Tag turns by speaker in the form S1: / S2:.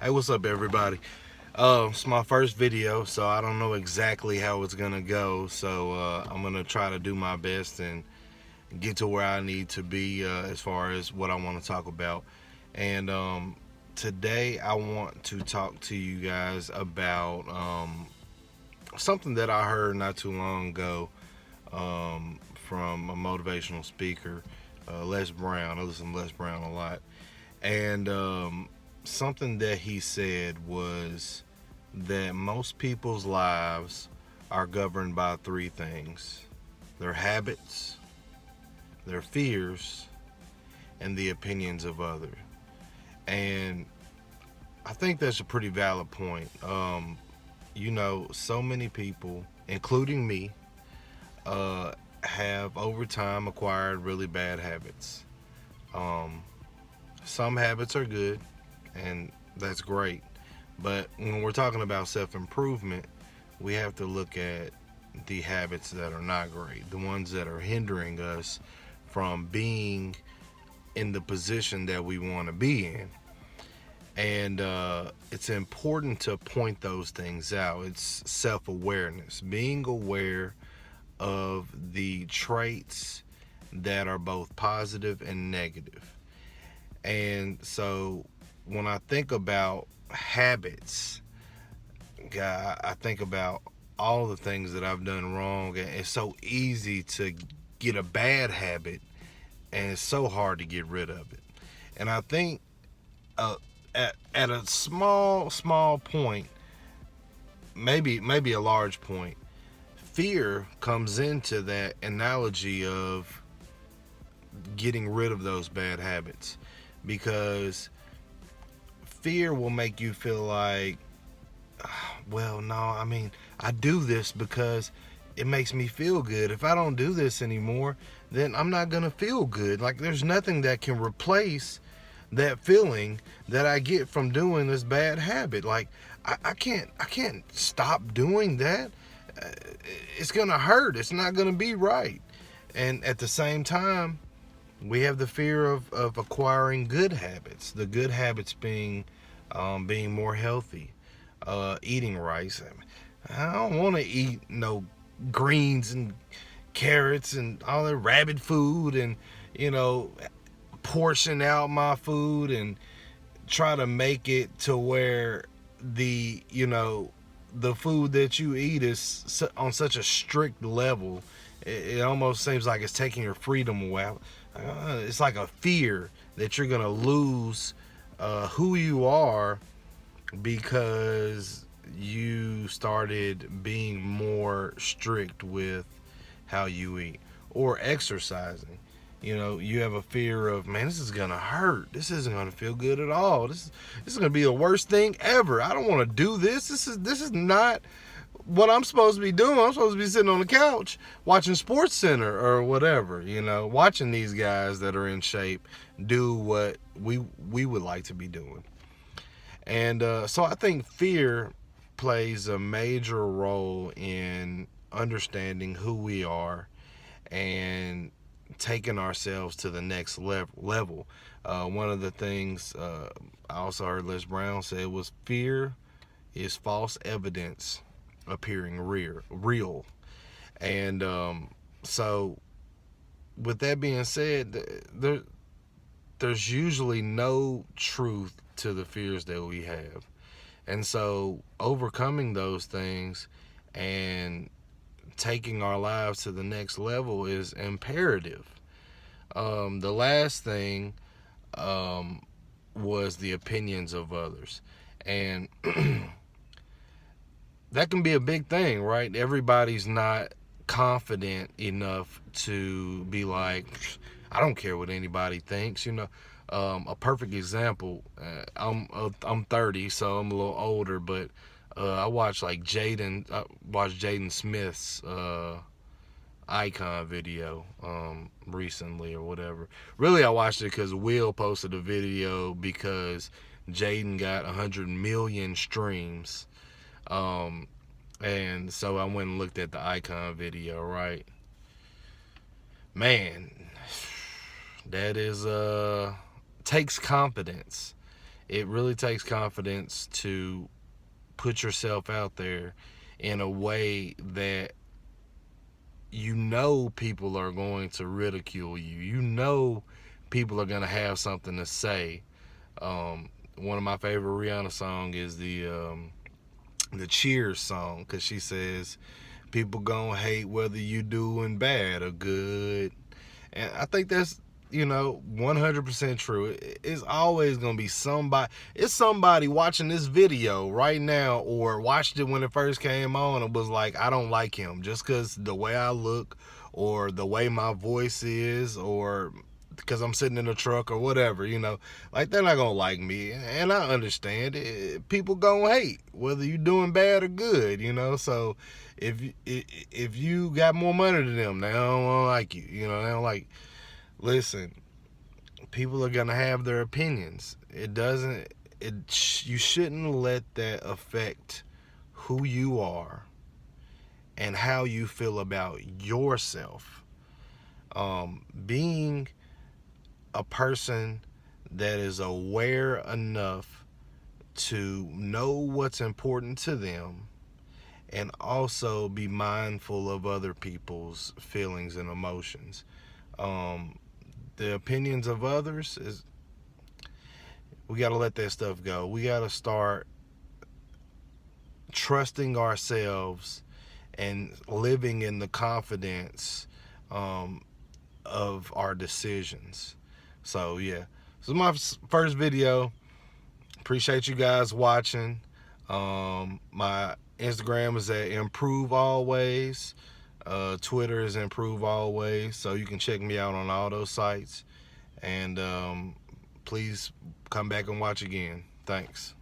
S1: Hey, what's up, everybody? It's my first video, so I don't know exactly how it's gonna go. So I'm gonna try to do my best and get to where I need to be as far as what I want to talk about. And today I want to talk to you guys about something that I heard not too long ago from a motivational speaker, Les Brown. I listen to Les Brown a lot, and something that he said was that most people's lives are governed by three things: their habits, their fears, and the opinions of others. And I think that's a pretty valid point. So many people, including me, have over time acquired really bad habits. Um, some habits are good, and that's great. But when we're talking about self improvement, we have to look at the habits that are not great, the ones that are hindering us from being in the position that we want to be in. And it's important to point those things out. It's self awareness, being aware of the traits that are both positive and negative. And so when I think about habits, God, I think about all the things that I've done wrong. And it's so easy to get a bad habit, and it's so hard to get rid of it. And I think uh, at a small point, maybe a large point, fear comes into that analogy of getting rid of those bad habits, because fear will make you feel like, well, no, I mean, I do this because it makes me feel good. If I don't do this anymore, then I'm not going to feel good. Like, there's nothing that can replace that feeling that I get from doing this bad habit. Like, I can't stop doing that. Uh, it's going to hurt. It's not going to be right. And at the same time, we have the fear of acquiring good habits. The good habits being more healthy, eating rice. I don't want to eat no greens and carrots and all that rabbit food, and you know portion out my food and try to make it to where the food that you eat is on such a strict level. It almost seems like it's taking your freedom away. It's like a fear that you're gonna lose who you are because you started being more strict with how you eat or exercising. You have a fear of, man, this is gonna hurt. This isn't gonna feel good at all. This is gonna be the worst thing ever. I don't want to do this. This is not what I'm supposed to be doing. I'm supposed to be sitting on the couch watching Sports Center or whatever. Watching these guys that are in shape do what we would like to be doing. And so I think fear plays a major role in understanding who we are and taking ourselves to the next level. One of the things I also heard Les Brown say was, fear is false evidence appearing real. And so with that being said, there's usually no truth to the fears that we have. And so overcoming those things and taking our lives to the next level is imperative. The last thing was the opinions of others. And that can be a big thing, right? Everybody's not confident enough to be like, I don't care what anybody thinks. A perfect example. I'm 30, so I'm a little older, but I watched Jaden Smith's icon video recently or whatever. Really, I watched it because Will posted a video because Jaden got 100 million streams. And so I went and looked at the icon video, right? Man, that is takes confidence. It really takes confidence to put yourself out there in a way that you know people are going to ridicule you. You know people are going to have something to say. One of my favorite Rihanna song is the Cheers song, because she says people gonna hate whether you doing bad or good. And I think that's, 100% true. It's always gonna be somebody. It's somebody watching this video right now, or watched it when it first came on, and was like, I don't like him just because the way I look, or the way my voice is, or because I'm sitting in a truck or whatever. Like, they're not gonna like me, and I understand it. People gonna hate whether you doing bad or good. So if you got more money than them, they don't like you. They don't like. Listen, people are gonna have their opinions. It doesn't. You shouldn't let that affect who you are and how you feel about yourself. Being a person that is aware enough to know what's important to them, and also be mindful of other people's feelings and emotions. The opinions of others is, we got to let that stuff go. We got to start trusting ourselves and living in the confidence of our decisions. So yeah, this is my first video. Appreciate you guys watching. My Instagram is at Improvealwayz. Twitter is Improvealwayz, so you can check me out on all those sites. And please come back and watch again. Thanks.